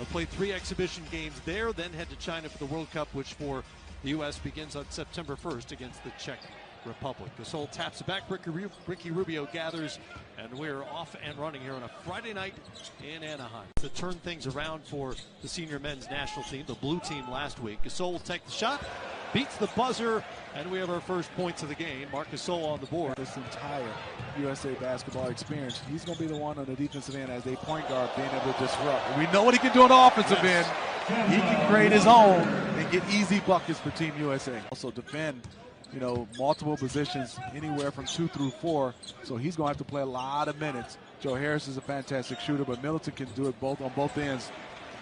They'll play 3 exhibition games there, then head to China for the World Cup, which for the U.S. begins on September 1st against the Czech Republic. Gasol taps it back. Ricky Rubio gathers, and we're off and running here on a Friday night in Anaheim. To turn things around for the senior men's national team, the blue team last week. Gasol will take the shot, beats the buzzer, and we have our first points of the game. Marc Gasol on the board. This entire USA basketball experience, he's going to be the one on the defensive end as a point guard being able to disrupt. And we know what he can do on the offensive end. He can create his own and get easy buckets for Team USA. Also defend, multiple positions anywhere from 2 through 4. So he's going to have to play a lot of minutes. Joe Harris is a fantastic shooter, but Middleton can do it both on both ends,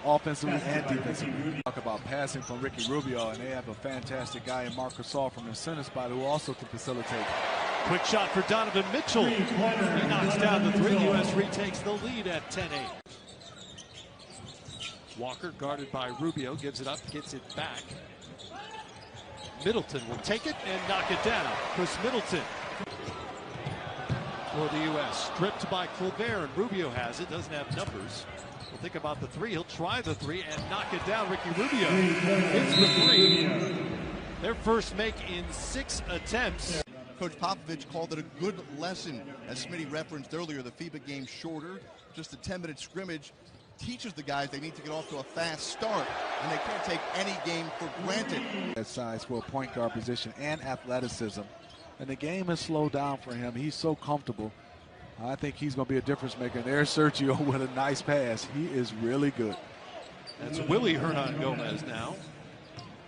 offensively and defensively. Talk about passing from Ricky Rubio, and they have a fantastic guy in Marc Gasol from the center spot who also can facilitate. Quick shot for Donovan Mitchell. He knocks down the 3. U.S. retakes the lead at 10-8. Walker, guarded by Rubio, gives it up, gets it back. Middleton will take it and knock it down. Chris Middleton for the U.S. Stripped by Colbert, and Rubio has it, doesn't have numbers. We'll think about the 3. He'll try the 3 and knock it down. Ricky Rubio hits the 3. Their first make in 6 attempts. Coach Popovich called it a good lesson. As Smitty referenced earlier, the FIBA game shorter, just a 10-minute scrimmage, teaches the guys they need to get off to a fast start, and they can't take any game for granted. That size for a point guard position and athleticism. And the game has slowed down for him. He's so comfortable. I think he's going to be a difference maker. There's Sergio with a nice pass. He is really good. That's Willie Hernangomez now.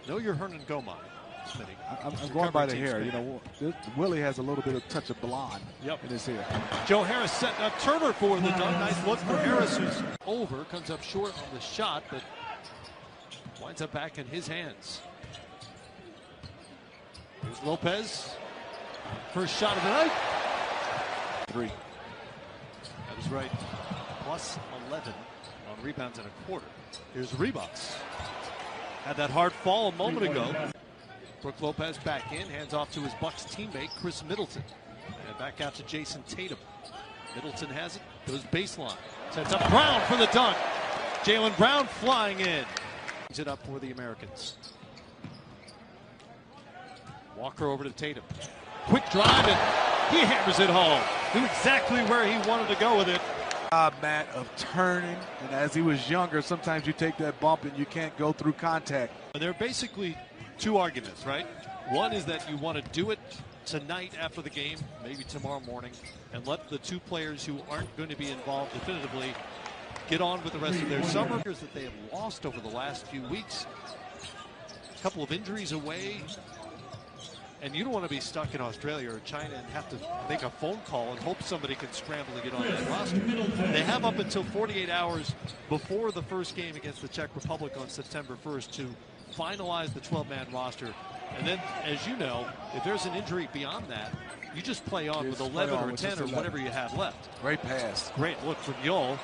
Know your Hernangomez, Smitty. I'm going by the hair. Willie has a little bit of touch of blonde in his hair. Joe Harris setting up Turner for the dunk. Nice look for Harris, who's over. Comes up short on the shot, but winds up back in his hands. Here's Lopez. First shot of the night. 3. That was right. Plus 11 on rebounds and a quarter. Here's Rebus. Had that hard fall a moment ago. Brook Lopez back in, hands off to his Bucks teammate, Chris Middleton. And back out to Jason Tatum. Middleton has it, goes baseline. Sets up Brown for the dunk. Jaylen Brown flying in. Brings it up for the Americans. Walker over to Tatum. Quick drive, and he hammers it home. Knew exactly where he wanted to go with it. Matt, of turning, and as he was younger, sometimes you take that bump and you can't go through contact. There are basically 2 arguments, right? One is that you want to do it tonight after the game, maybe tomorrow morning, and let the 2 players who aren't going to be involved definitively get on with the rest of their summer that they have lost over the last few weeks. A couple of injuries away, and you don't want to be stuck in Australia or China and have to make a phone call and hope somebody can scramble to get on that roster. They have up until 48 hours before the first game against the Czech Republic on September 1st to finalize the 12-man roster. And then, as you know, if there's an injury beyond that, you just play on with 11 or 10 or whatever you have left. Great pass. Great look from Yol.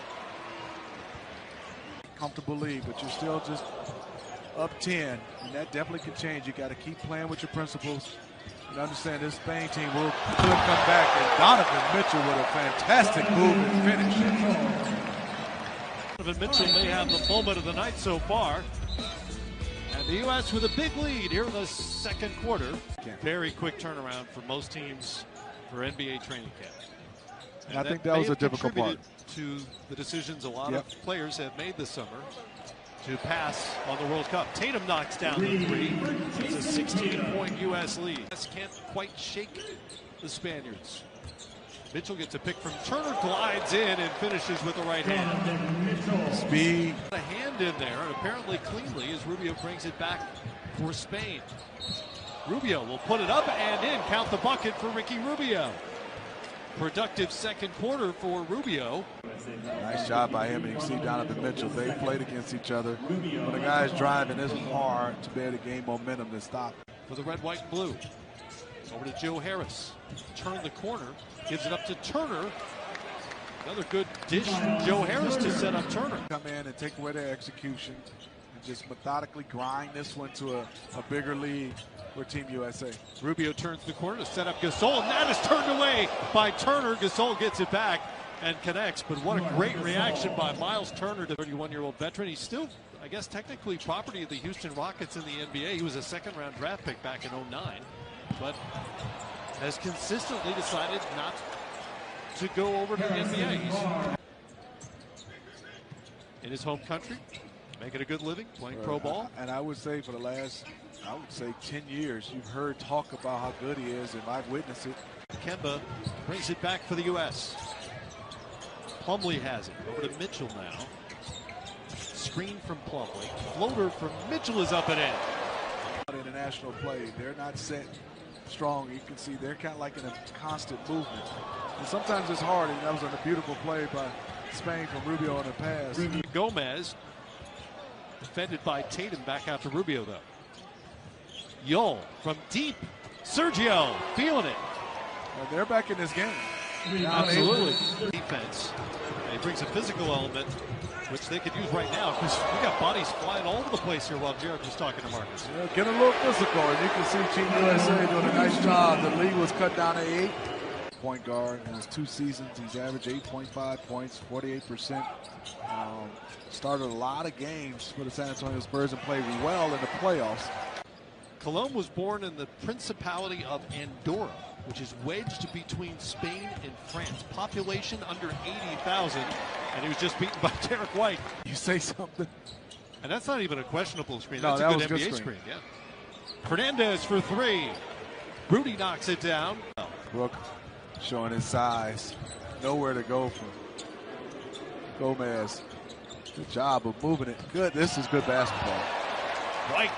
Comfortable lead, but you're still just up 10, and that definitely can change. You got to keep playing with your principles and understand this Spain team could come back. And Donovan Mitchell with a fantastic move and finish. Donovan Mitchell may have the moment of the night so far. And the U.S. with a big lead here in the second quarter. Very quick turnaround for most teams for NBA training camp. And I think that was a difficult part. To the decisions a lot of players have made this summer to pass on the World Cup. Tatum knocks down the 3. It's a 16-point U.S. lead. Can't quite shake the Spaniards. Mitchell gets a pick from Turner, glides in and finishes with the right hand. Speed. A hand in there, and apparently cleanly, as Rubio brings it back for Spain. Rubio will put it up and in. Count the bucket for Ricky Rubio. Productive second quarter for Rubio. Nice job by him. And you see Donovan Mitchell. They played against each other. When the guy's driving, it's hard to be able to gain momentum to stop. For the red, white, and blue. Over to Joe Harris. Turn the corner. Gives it up to Turner. Another good dish from Joe Harris to set up Turner. Come in and take away their execution and just methodically grind this one to a bigger lead for Team USA. Rubio turns the corner to set up Gasol, and that is turned away by Turner. Gasol gets it back. and connects. But what a great reaction by Miles Turner, the 31-year-old veteran. He's still, I guess, technically property of the Houston Rockets in the NBA. He was a second-round draft pick back in '09, but has consistently decided not to go over to the NBA. He's in his home country, making a good living, playing pro ball. And I would say for the last, 10 years, you've heard talk about how good he is, and I've witnessed it. Kemba brings it back for the U.S. Plumlee has it. Over to Mitchell now. Screen from Plumlee. Floater from Mitchell is up and in. International play, they're not set strong. You can see they're kind of like in a constant movement. And sometimes it's hard, and that was a beautiful play by Spain from Rubio on the pass. Gomez defended by Tatum, back out to Rubio though. Yol from deep. Sergio feeling it. Well, they're back in this game. Absolutely. Defense. And he brings a physical element, which they could use right now, because we got bodies flying all over the place here while Jared was talking to Marcus. Yeah, get a little physical, and you can see Team USA doing a nice job. The lead was cut down to 8. Point guard in his 2 seasons, he's averaged 8.5 points, 48%. Started a lot of games for the San Antonio Spurs and played well in the playoffs. Colom was born in the Principality of Andorra, which is wedged between Spain and France. Population under 80,000, and he was just beaten by Derek White. You say something. And that's not even a questionable screen. No, that's that a was good a NBA good screen. Yeah. Fernandez for 3. Rudy knocks it down. Brook showing his size. Nowhere to go from Gomez. Good job of moving it. Good. This is good basketball. White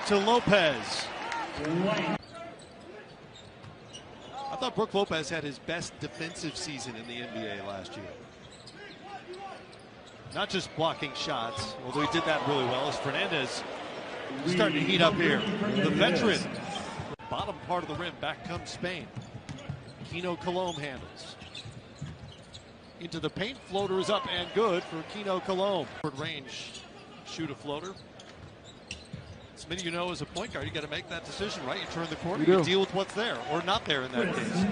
to Lopez. I thought Brook Lopez had his best defensive season in the NBA last year. Not just blocking shots, although he did that really well, as Fernandez starting to heat up here. The veteran. Bottom part of the rim, back comes Spain. Keno Colom handles. Into the paint, floater is up and good for Keno Colom. Short range, shoot a floater. Smitty, you know, as a point guard, you got to make that decision, right? You turn the corner, you deal with what's there, or not there in that case.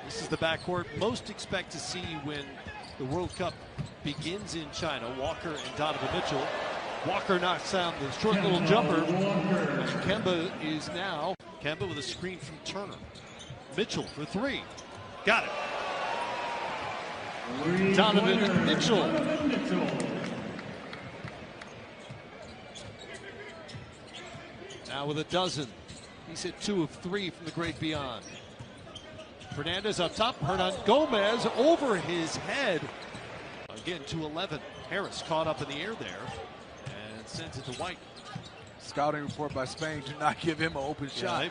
This is the backcourt most expect to see when the World Cup begins in China. Walker and Donovan Mitchell. Walker knocks down the short little jumper. And Kemba is now. Kemba with a screen from Turner. Mitchell for 3. Got it. Donovan Mitchell. Now with a dozen. He's hit 2 of 3 from the great beyond. Fernandez up top. Hernangomez over his head. Again, 2-11. Harris caught up in the air there and sends it to White. Scouting report by Spain, do not give him an open shot.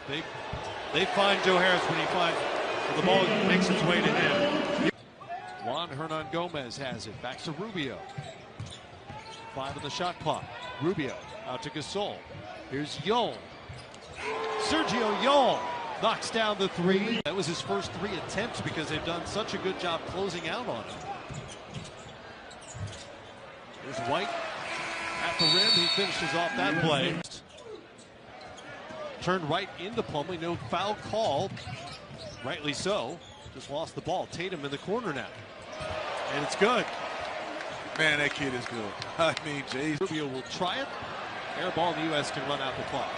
They find Joe Harris when the ball makes its way to him. Juan Hernangomez has it. Back to Rubio. 5 on the shot clock. Rubio out to Gasol. Here's Yol. Sergio Yol knocks down the 3. That was his first 3 attempts because they've done such a good job closing out on him. There's White at the rim. He finishes off that play. Turned right into Plumlee. No foul call. Rightly so. Just lost the ball. Tatum in the corner now. And it's good. Man, that kid is good. I mean, Jay. Rubio will try it. Air ball, the U.S. can run out the clock.